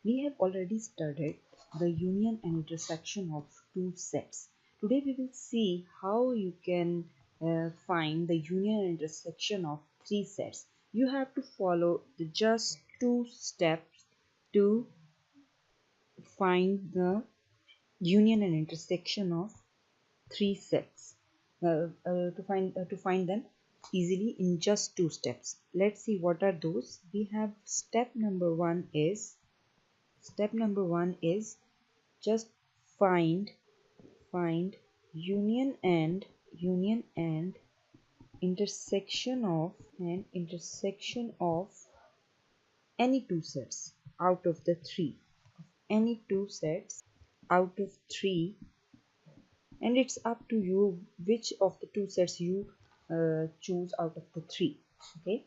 We have already studied the union and intersection of two sets. Today we will see how you can find the union and intersection of three sets. You have to follow the just two steps to find the union and intersection of three sets. To find them easily in just two steps. Let's see what are those. We have step number one is just find union and intersection of any two sets out of the three. Any two sets out of three, and it's up to you which of the two sets you choose out of the three. Okay,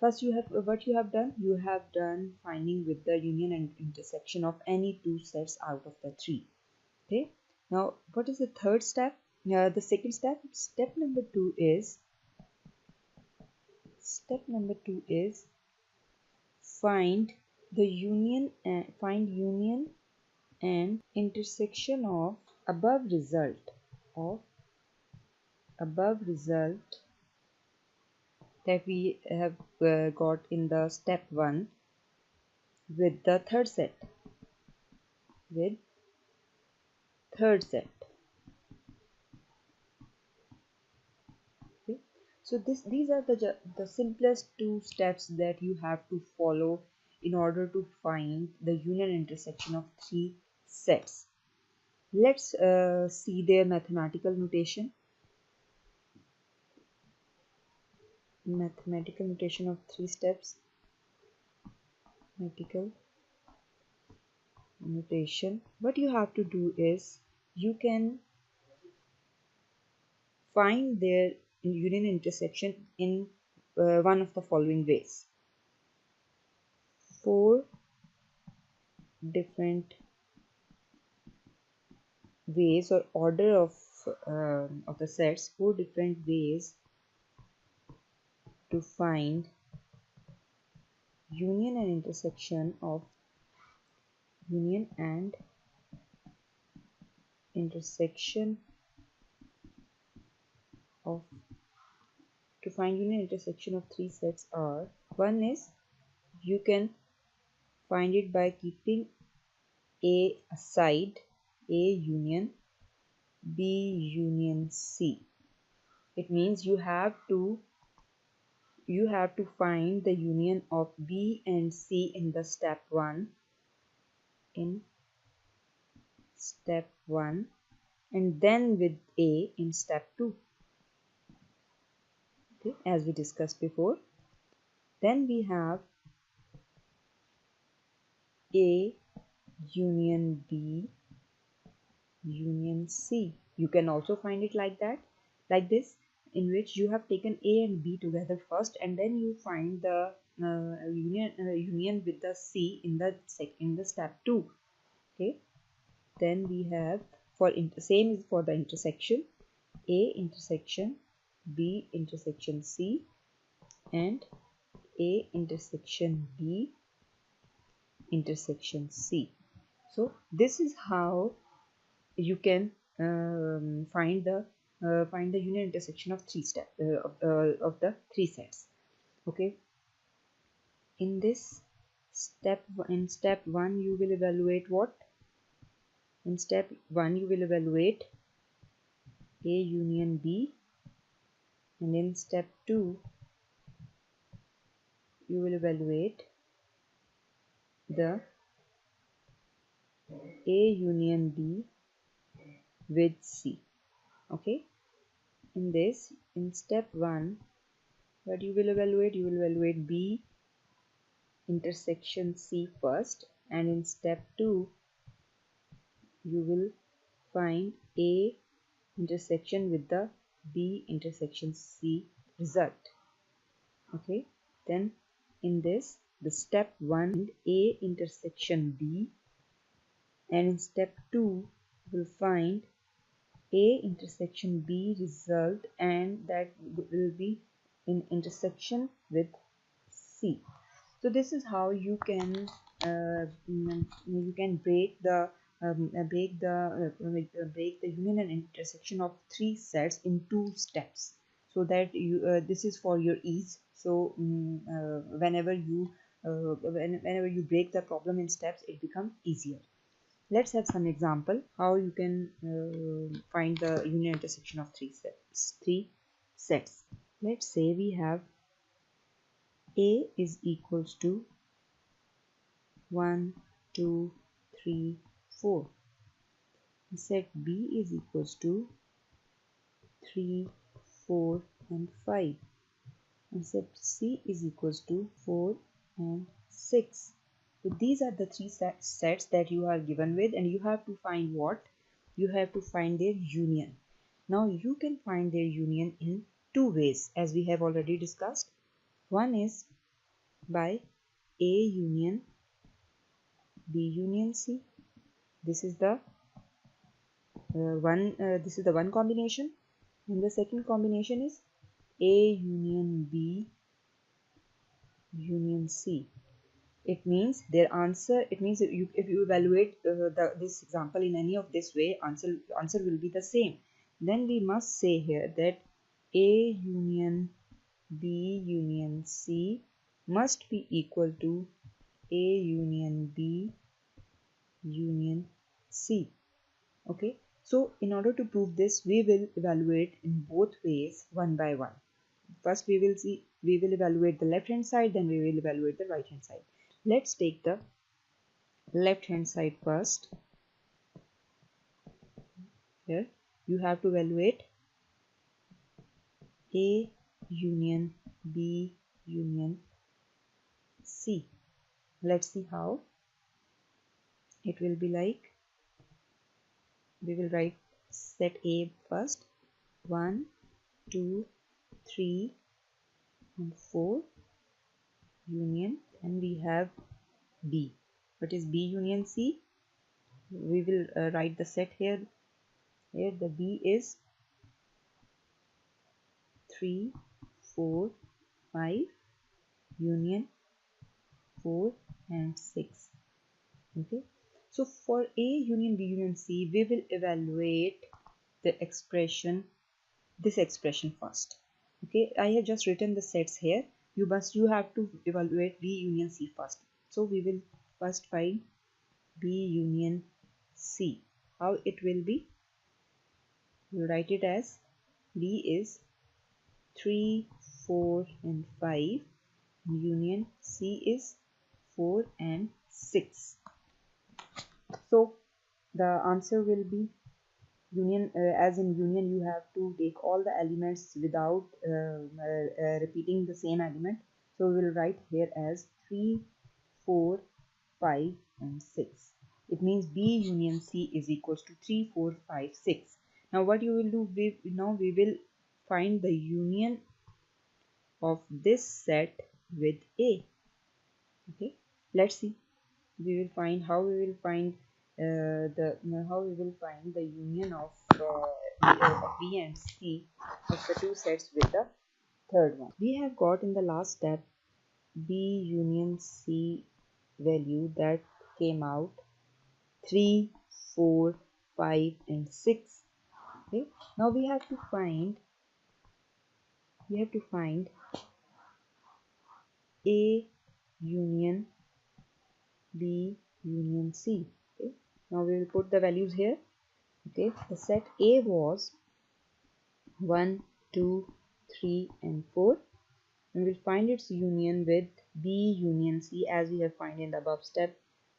first you have what you have done. You have done finding with the union and intersection of any two sets out of the three. Okay, now what is the third step? The second step, step number two is find union and intersection of above result that we have got in the step 1 with the third set. Okay, so these are the simplest two steps that you have to follow in order to find the union intersection of three sets. Let's see their mathematical notation. Mathematical notation of three steps. Mathematical notation. What you have to do is you can find their union intersection in one of the following ways. 4 different ways or order of the sets, 4 different ways to find union and intersection of union intersection of three sets are: one is you can find it by keeping A aside, A union B union C. It means you have to find the union of B and C in the step 1 and then with A in step 2. Okay, as we discussed before. Then we have A union B union C. You can also find it like this, in which you have taken A and B together first, and then you find the union with the C in the step 2. Okay, then we have same is for the intersection, A intersection B intersection C and A intersection B intersection C. So this is how you can find the union intersection of of the three sets. Okay, in step 1 you will evaluate what? In step 1 you will evaluate A union B, and in step 2 you will evaluate the A union B with C. Okay, in step 1 what you will evaluate? You will evaluate B intersection C first, and in step 2 you will find A intersection with the B intersection C result. Okay, then in the step 1 A intersection B, and in step 2 you will find A intersection B result, and that will be in intersection with C. So this is how you can you can break the break the union and intersection of three sets in two steps, so that you this is for your ease. So whenever you break the problem in steps, it becomes easier. Let's have some example how you can find the union intersection of three sets. Let's say we have A is equals to 1, 2, 3, 4. Set B is equals to 3, 4 and 5. And set C is equals to 4 and 6. So these are the three sets that you are given with, and you have to find what? You have to find their union. Now you can find their union in two ways, as we have already discussed. One is by A union B union C. This is the one combination, and the second combination is A union B union C. It means their answer. It means if you evaluate this example in any of this way, answer will be the same. Then we must say here that A union B union C must be equal to A union B union C. Okay, so in order to prove this, we will evaluate in both ways one by one. First we will evaluate the left hand side, then we will evaluate the right hand side. Let's take the left hand side first. Here you have to evaluate A union B union C. Let's see how it will be like. We will write set A first, 1, 2, 3 and 4 union, and we have B. What is B union C? We will write the set here. Here the B is 3, 4, 5 union 4 and 6. Okay, so for A union B union C, we will evaluate the expression, this expression first. Okay, I have just written the sets here. You have to evaluate B union C first. So we will first find B union C. How it will be? We write it as B is 3, 4 and 5. Union C is 4 and 6. So the answer will be union. As in union, you have to take all the elements without repeating the same element. So we will write here as 3, 4, 5 and 6. It means B union C is equals to 3, 4, 5, 6. Now what you will do, we will find the union of this set with A. Okay, let's see. We will find how we will find the union of B and C of the two sets with the third one. We have got in the last step B union C value that came out 3, 4, 5 and 6. Okay, now we have to find A union B union C. Okay, now we will put the values here. Okay, the set A was 1, 2, 3 and 4, and we'll find its union with B union C as we have find in the above step,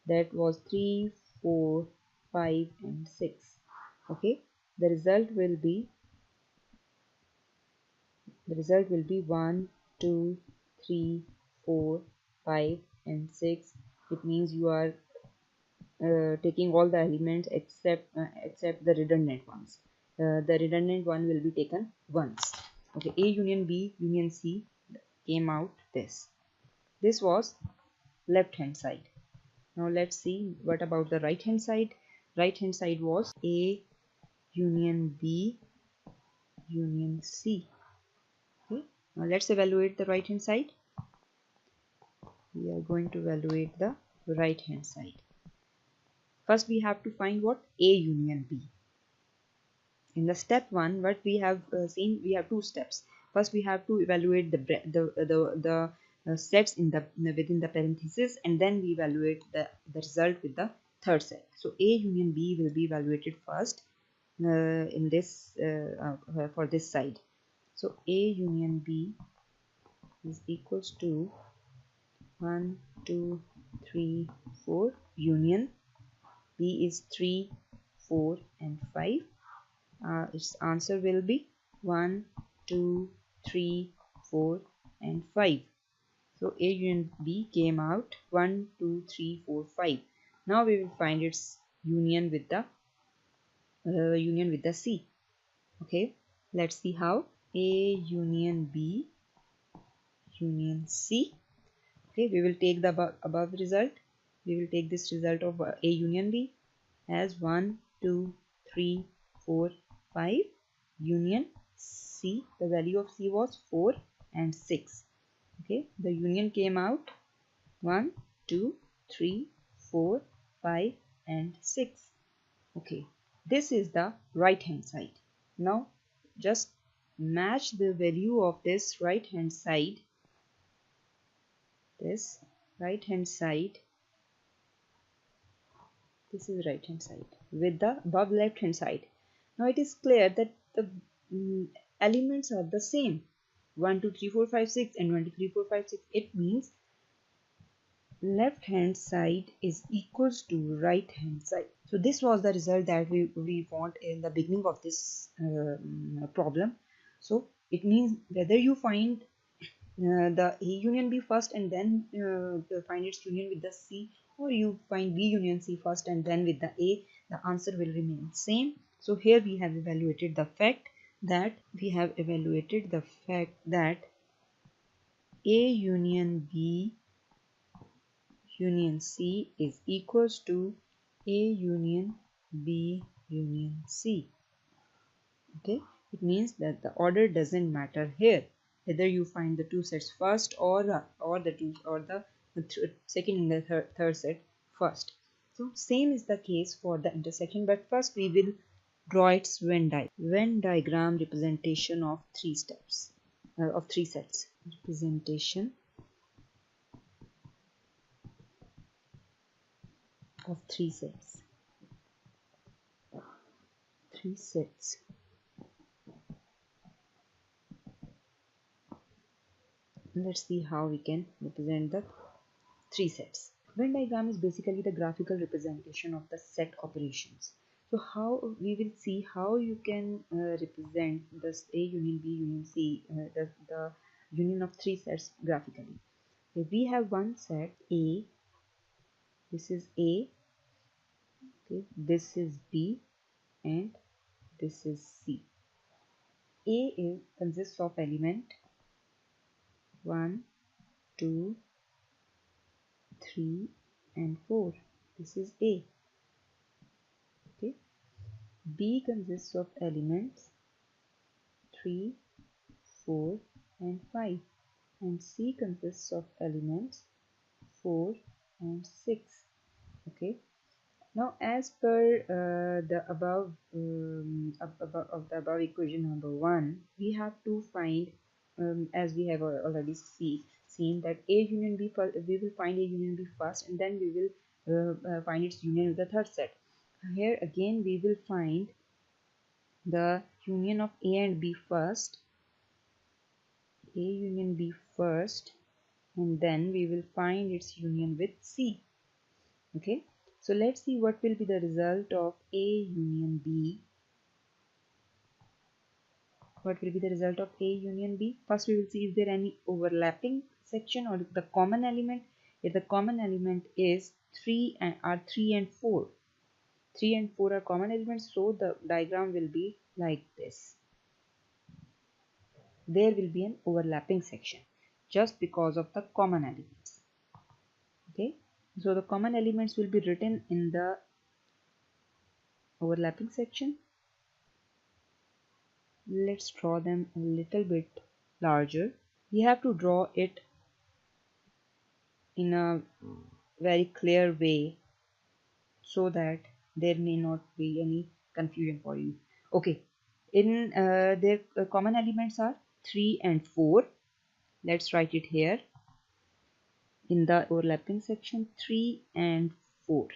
that was 3, 4, 5 and 6. Okay, the result will be 1, 2, 3, 4, 5 and 6. It means you are taking all the elements except the redundant ones. The redundant one will be taken once. Okay, A union B union C came out this. This was left hand side. Now let's see what about the right hand side. Right hand side was A union B union C. Okay, now let's evaluate the right hand side. We are going to evaluate the right hand side. First we have to find what? A union B. In the step 1, what we have seen, we have two steps. First we have to evaluate the sets in the within the parenthesis, and then we evaluate the result with the third set. So A union B will be evaluated first in this for this side. So A union B is equals to 1 2 3 4 union B is 3 4 and 5. Its answer will be 1 2 3 4 and 5. So A union B came out 1 2 3 4 5. Now we will find its union with the C. Okay, let's see how. A union B union C. Okay, we will take the above result. We will take this result of A union B as 1 2 3 4 5 union C. The value of C was 4 and 6. Okay, the union came out 1 2 3 4 5 and 6. Okay, this is the right hand side. Now just match the value of this right hand side, this right hand side, this is right hand side, with the above left hand side. Now it is clear that the elements are the same, 1 2 3 4 5 6 and 1 2 3 4 5 6. It means left hand side is equals to right hand side. So this was the result that we want in the beginning of this problem. So it means whether you find the A union B first and then find its union with the C, or you find B union C first and then with the A, the answer will remain same. So here we have evaluated the fact that A union B union C is equals to A union B union C. Okay, it means that the order doesn't matter here, whether you find the two sets first or the second and the third set first. So same is the case for the intersection, but first we will draw its Venn diagram representation of three steps of three sets. Representation of three sets. Let's see how we can represent the three sets. Venn diagram is basically the graphical representation of the set operations. So how we will see how you can represent this A union B union C, the union of three sets graphically. Okay, we have one set A. This is A. Okay, this is B, and this is C. Consists of element 1, 2, 3 and 4. This is A. Okay. B consists of elements 3, 4 and 5, and C consists of elements 4 and 6. Okay. Now as per the above equation number 1, we have to find as we have already seen that A union B first, we will find A union B first, and then we will find its union with the third set. Here again we will find the union of A and B first, A union B first, and then we will find its union with C. Okay, so let's see what will be the result of A union B. What will be the result of A union B? First we will see is there any overlapping section or the common element. If the common element is 3 and 4, 3 and 4 are common elements, so the diagram will be like this. There will be an overlapping section just because of the common elements. Okay, so the common elements will be written in the overlapping section. Let's draw them a little bit larger. We have to draw it in a very clear way so that there may not be any confusion for you. Okay, in their common elements are 3 and 4. Let's write it here in the overlapping section, 3 and 4.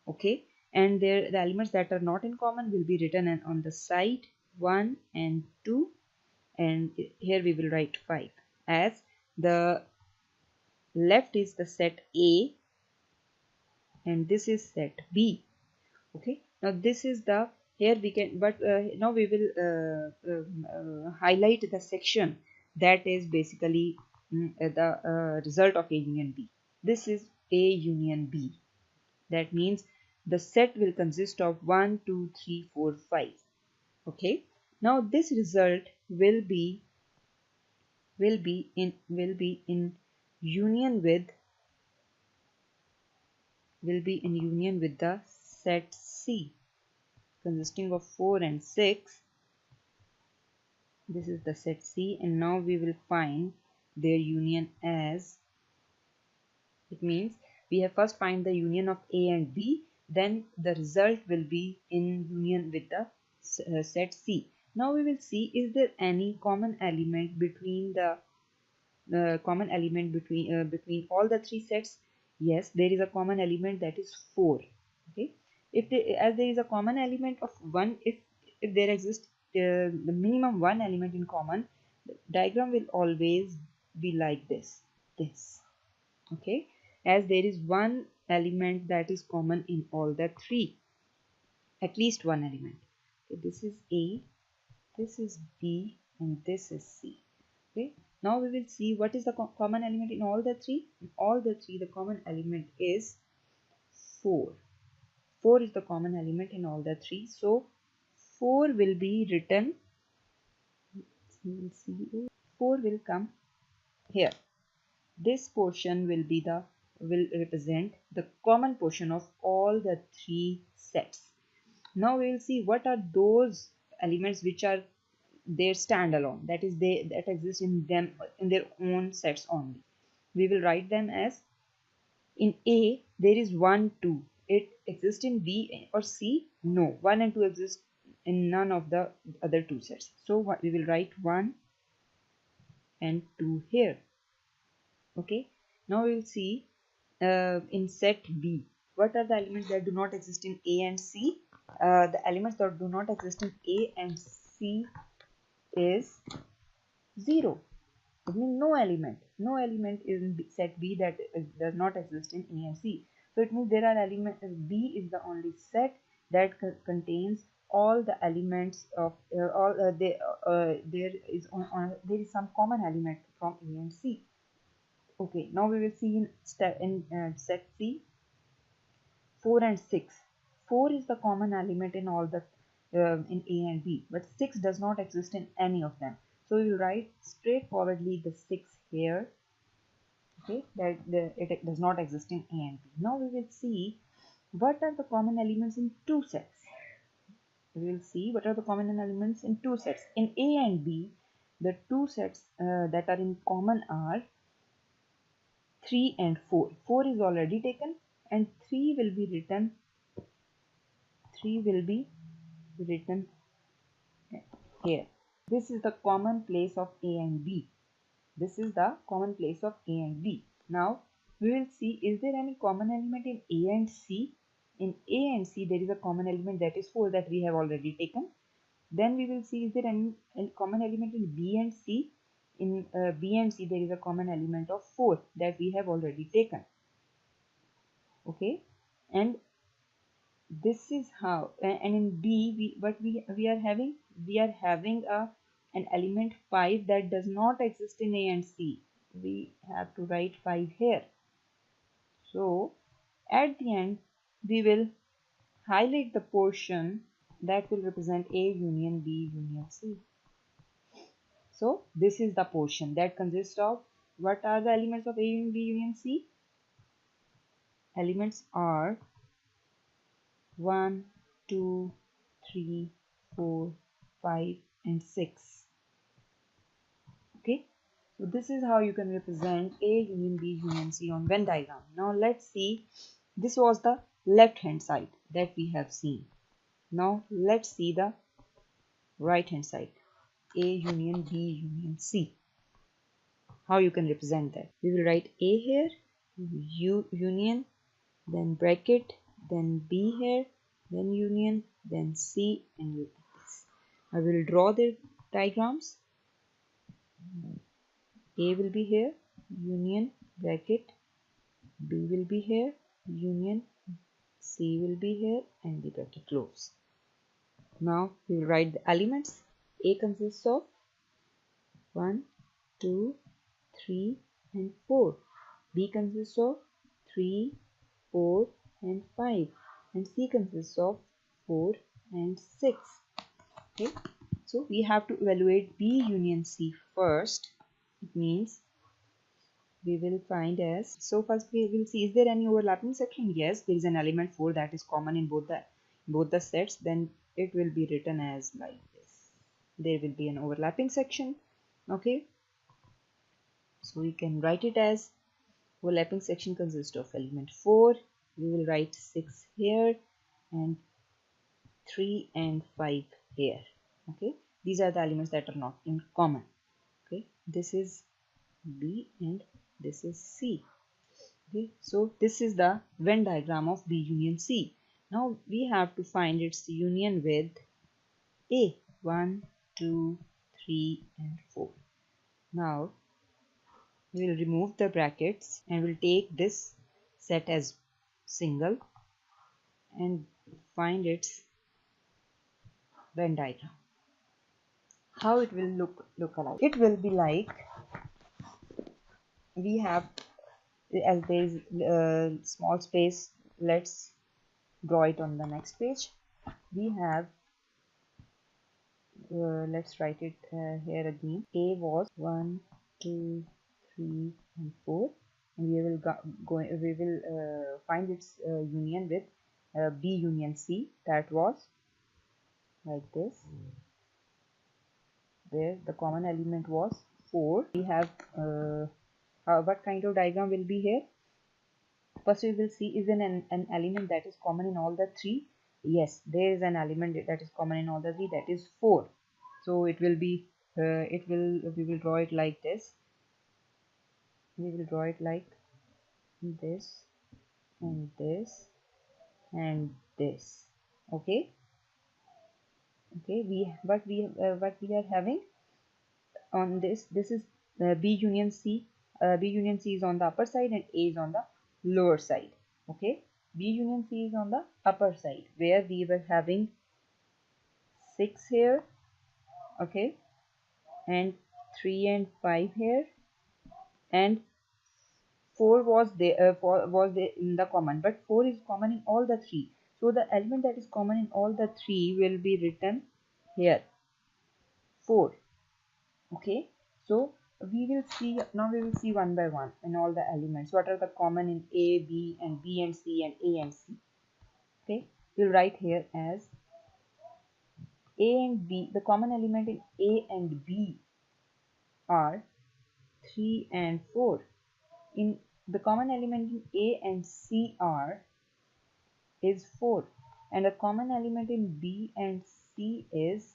Okay, and there the elements that are not in common will be written on the side, 1 and 2, and here we will write 5, as the left is the set A and this is set B. Okay, now this is the, here we can, but now we will highlight the section that is basically the result of A union B. This is A union B. That means the set will consist of 1 2 3 4 5. Okay, now this result will be in union with the set C consisting of 4 and 6. This is the set C, and now we will find their union as, it means we have first find the union of A and B, then the result will be in union with the set C. Now we will see, is there any common element between the between all the three sets? Yes, there is a common element, that is 4. Okay, as there is a common element of 1, if there exists the minimum one element in common, the diagram will always be like this. Okay, as there is one element that is common in all the three, at least one element. Okay, this is A, this is B, and this is C. Okay, now we will see what is the common element in all the three. In all the three, the common element is 4. 4 is the common element in all the three, so 4 will be written, we will see 4 will come here. This portion will represent the common portion of all the three sets. Now we will see what are those elements which are their standalone, that is that exist in them in their own sets only. We will write them as, in A there is 1 2. It exists in B or C? No, 1 and 2 exist in none of the other two sets. So what we will write 1 and 2 here. Okay, now we will see in set B what are the elements that do not exist in A and C. The elements that do not exist in A and C is 0. It means no element in set B that does not exist in A and C. So it means there are elements, B is the only set that contains all the elements of there is some common element from A and C. Okay, now we will see in set C, 4 and 6. 4 is the common element in all the in A and B, but 6 does not exist in any of them. So we will write straightforwardly the 6 here. Okay, that it does not exist in A and B. Now we will see what are the common elements in two sets. We will see what are the common elements in two sets. In A and B, the two sets that are in common are 3 and 4. 4 is already taken, and 3 will be written here. This is the common place of A and B. This is the common place of A and B. Now we will see, is there any common element in A and C? In A and C there is a common element, that is 4, that we have already taken. Then we will see, is there any common element in B and C? In B and C there is a common element of 4 that we have already taken. Okay, and this is how, and in B we are having an element 5 that does not exist in A and C. We have to write 5 here. So at the end we will highlight the portion that will represent A union B union C. So this is the portion that consists of, what are the elements of A union B union C? Elements are 1 2 3 4 5 and 6. Okay, So this is how you can represent A union B union C on Venn diagram. Now let's see, this was the left hand side that we have seen. Now let's see the right hand side, A union B union C. How you can represent that? We will write A here, U union, then bracket, then B here, then union, then C, and like this. I will draw the diagrams. A will be here, union, bracket, B will be here, union, C will be here, and the bracket close. Now we will write the elements. A consists of 1, 2, 3, and 4. B consists of 3, 4, and 5. And C consists of 4 and 6. Okay, so we have to evaluate B union C first. It means we will find as, so first we will see, is there any overlapping section? Yes, there is an element 4 that is common in both the sets. Then it will be written as like this. There will be an overlapping section. Okay, so we can write it as overlapping section consists of element 4. We will write 6 here and 3 and 5 here. Okay, these are the elements that are not in common. Okay, this is B and this is C. Okay, so this is the Venn diagram of B union C. Now we have to find its union with A. 1, 2, 3, and 4. Now we will remove the brackets and we'll take this set as single and find its Venn diagram. How it will look alike? It will be like, we have, as there is small space, let's draw it on the next page. We have, let's write it here again. A was 1, 2, 3, and 4, and we will find its union with B union C. That was like this, where the common element was 4. We have what kind of diagram will be here? First we will see, is an element that is common in all the 3. Yes, there is an element that is common in all the 3, that is 4. So it will be we will draw it like this. We will draw it like this and this and this. Okay, what we are having on this is B union C. B union C is on the upper side and A is on the lower side. Okay, B union C is on the upper side, where we were having 6 here, okay, and 3 and 5 here, and 4 was there, 4 was there in the common, but 4 is common in all the 3. So the element that is common in all the 3 will be written here, 4. Okay, so we will see, now we will see one by one in all the elements what are the common in A, B, and B and C, and A and C. Okay, we'll write here as A and B. The common element in A and B are 3 and 4. In the common element in A and C is 4, and the common element in B and C is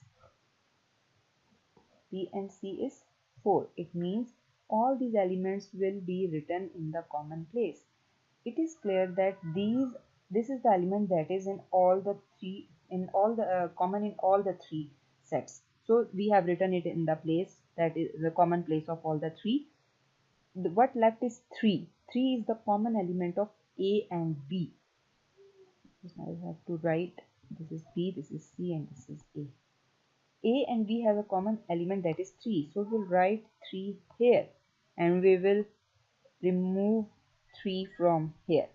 4. It means all these elements will be written in the common place. It is clear that this is the element that is in all the common in all the 3 sets. So we have written it in the place that is the common place of all the 3. What left is 3. 3 is the common element of A and B. So I have to write, this is B, this is C, and this is A. A and B have a common element that is 3. So we'll write 3 here and we will remove 3 from here.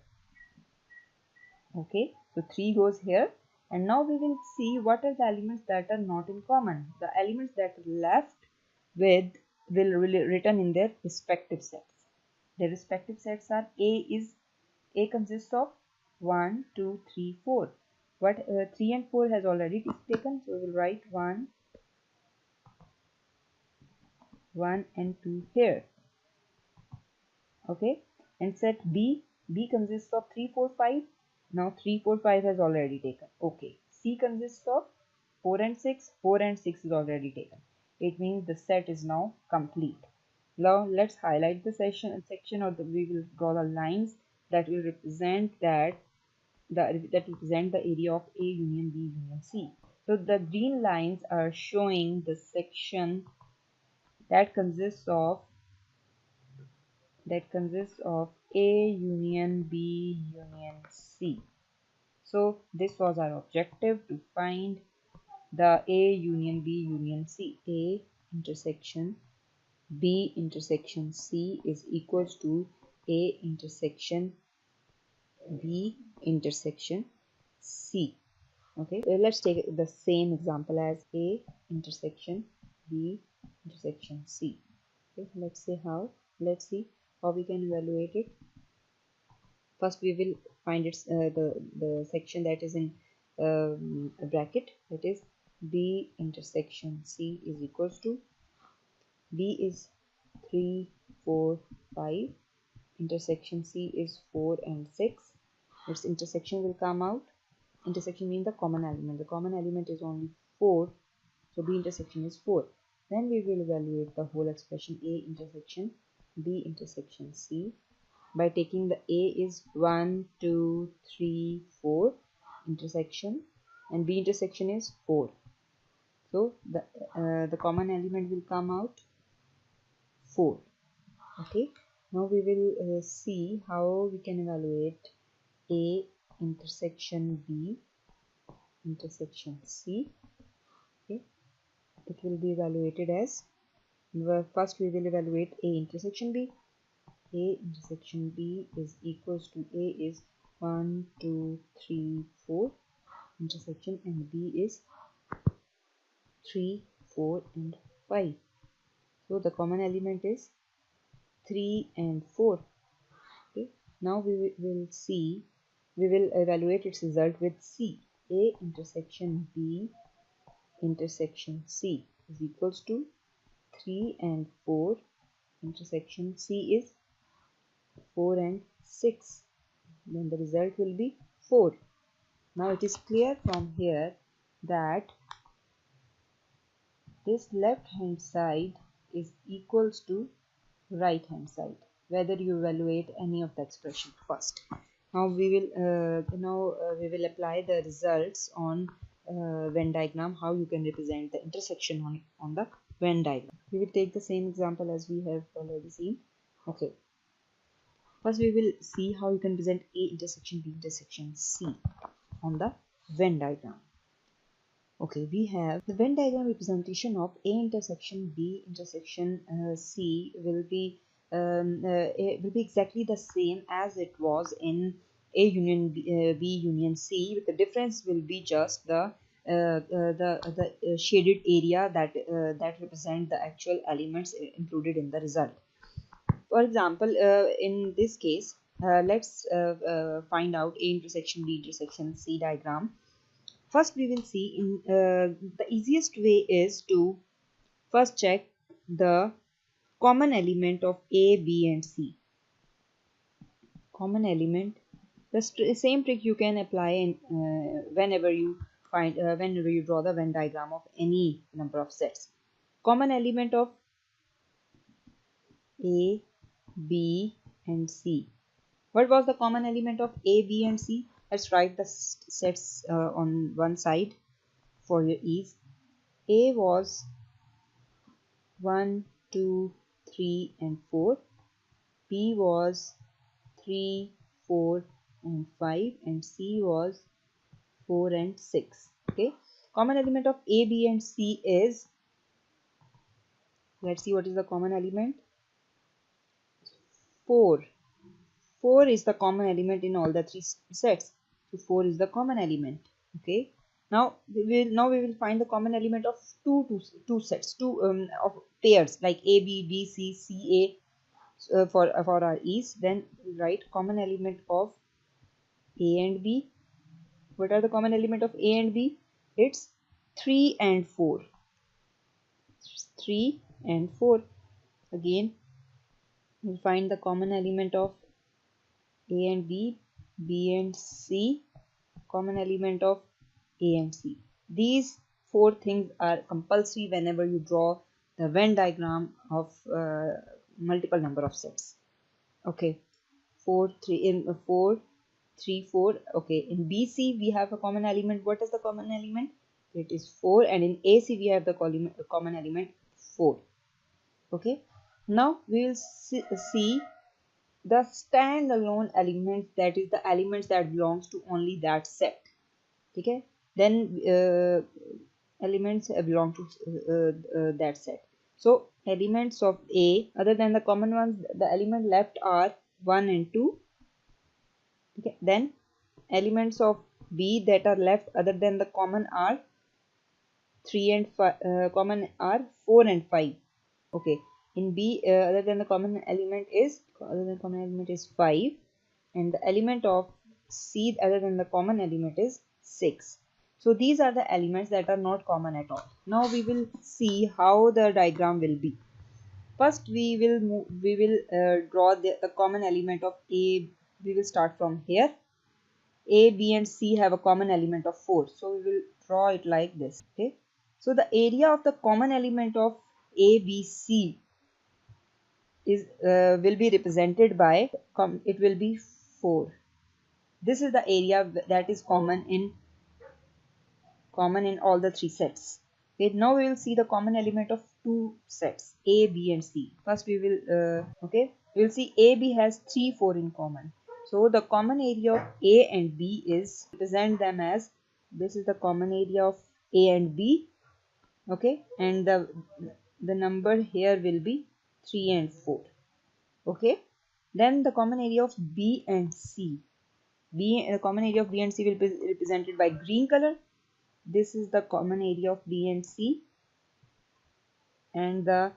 Okay, so 3 goes here, and now we will see what are the elements that are not in common. The elements that are left with will be written in their respective sets. Their respective sets are A consists of 1, 2, 3, 4. What 3 and 4 has already taken, so we will write 1, 1 and 2 here. Okay, and set B consists of 3 4 5. Now 3 4 5 has already taken. Okay, C consists of 4 and 6. 4 and 6 is already taken. It means the set is now complete. Now let's highlight the section, or we will draw the lines that will represent that represent the area of A union B union C. So the green lines are showing the section that consists of A union B union C. So this was our objective, to find the A union B union C. A intersection B intersection C is equals to A intersection B intersection C. Okay, let's take the same example as A intersection B intersection C. Okay, let's see how we can evaluate it. First we will find its the section that is in a bracket, that is B intersection C is equals to B is 3 4 5, intersection C is 4 and 6. Its intersection will come out. Intersection means the common element. The common element is only 4, so B intersection is 4. Then we will evaluate the whole expression A intersection B intersection C by taking the A is 1 2 3 4 intersection, and B intersection is 4. So the common element will come out 4. Okay, now we will see how we can evaluate A intersection B intersection C. Okay, it will be evaluated as, first we will evaluate A intersection B. A intersection B is equals to A is 1 2 3 4 intersection, and B is 3 4 and 5. So the common element is 3 and 4. Okay, now we will evaluate its result with C. A intersection B intersection C is equals to 3 and 4 intersection C is 4 and 6. Then the result will be 4. Now it is clear from here that this left hand side is equals to right hand side, whether you evaluate any of the expression first. Now we will apply the results on Venn diagram, how you can represent the intersection on the Venn diagram. We will take the same example as we have already seen. Okay, first we will see how you can present A intersection B intersection C on the Venn diagram. Okay, we have the Venn diagram representation of A intersection B intersection C will be exactly the same as it was in A union B union C. But the difference will be just the shaded area that represent the actual elements included in the result. For example, in this case, let's find out A intersection B intersection C diagram. First we will see in the easiest way is to first check the common element of A, B and C. Common element, the same trick you can apply in whenever you draw the Venn diagram of any number of sets. Common element of A, B and C. What was the common element of A, B and C? Let's write the sets on one side for your ease. A was 1, 2, 3 and 4. B was 3, 4 and 5, and C was 4 and 6. Okay, common element of A, B and C is, let's see what is the common element. 4. 4 is the common element in all the three sets. So 4 is the common element. Okay, now we will find the common element of two sets, of pairs like A, B, B, C, C, A for our ease. Then write common element of A and B. What are the common element of A and B? It's 3 and 4. 3 and 4. Again, we'll find the common element of A and B and C, common element of A and C. These four things are compulsory whenever you draw the Venn diagram of multiple number of sets. Okay, 4 3 in 4 3 4. Okay, in BC we have a common element. What is the common element? It is 4, and in AC we have the common element 4. Okay, now we will see the standalone elements, that is the elements that belongs to only that set. Okay, then elements belong to that set. So elements of A other than the common ones, the element left are 1 and 2. Okay, then elements of B that are left other than the common are 3 and 5, common are 4 and 5. Okay, in B other than the common element is 5, and the element of C other than the common element is 6. So these are the elements that are not common at all. Now we will see how the diagram will be. First we will draw the common element of A. We will start from here. A, B and C have a common element of 4. So we will draw it like this. Okay. So the area of the common element of A, B, C is will be represented by it will be 4. This is the area that is common in all the three sets. Okay, now we will see the common element of two sets A, B and C. First we will we will see A, B has 3 4 in common. So the common area of A and B is, represent them as, this is the common area of A and B. Okay, and the number here will be 3 and 4. Okay, then the common area of B and C. The common area of B and C will be represented by green color. This is the common area of B and C, and the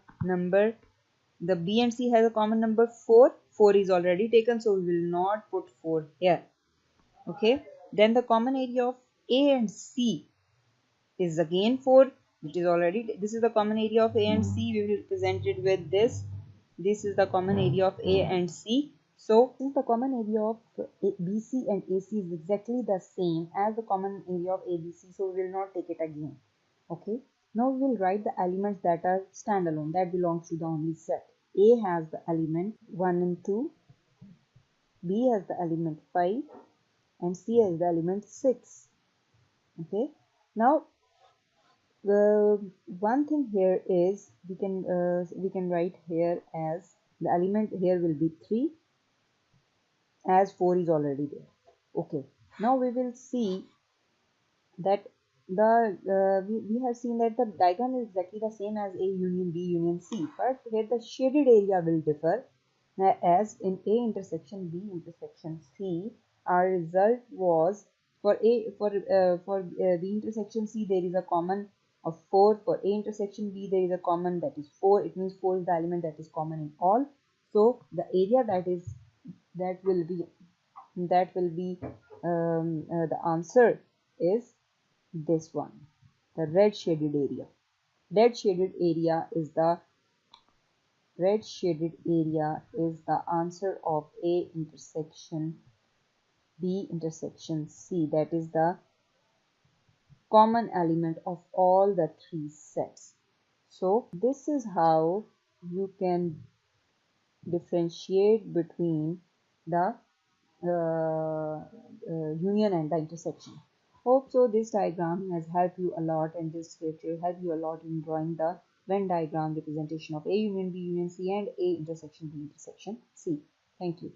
B and C has a common number 4. 4 is already taken, so we will not put 4 here. Okay, then the common area of A and C is again 4, which is already, this is the common area of A and C. We will represent it with this. This is the common area of A and C. So since the common area of BC and AC is exactly the same as the common area of ABC, so we will not take it again. Okay, now we will write the elements that are standalone, that belongs to the only set. A has the element 1 and 2, B has the element 5, and C has the element 6. Okay, now one thing here is we can write here as the element here will be 3, as 4 is already there. Okay, now we will see that we have seen that the diagram is exactly the same as A union B union C, but here the shaded area will differ. As in A intersection B intersection C, our result was for B intersection C there is a common of 4. For A intersection B there is a common, that is 4. It means 4 is the element that is common in all. So the area that will be the answer is this one, the red shaded area. Red shaded area is the answer of A intersection B intersection C, that is the common element of all the three sets. So this is how you can differentiate between the union and the intersection. Hope so this diagram has helped you a lot, and this will help you a lot in drawing the Venn diagram representation of A union B union C and A intersection B intersection C. Thank you.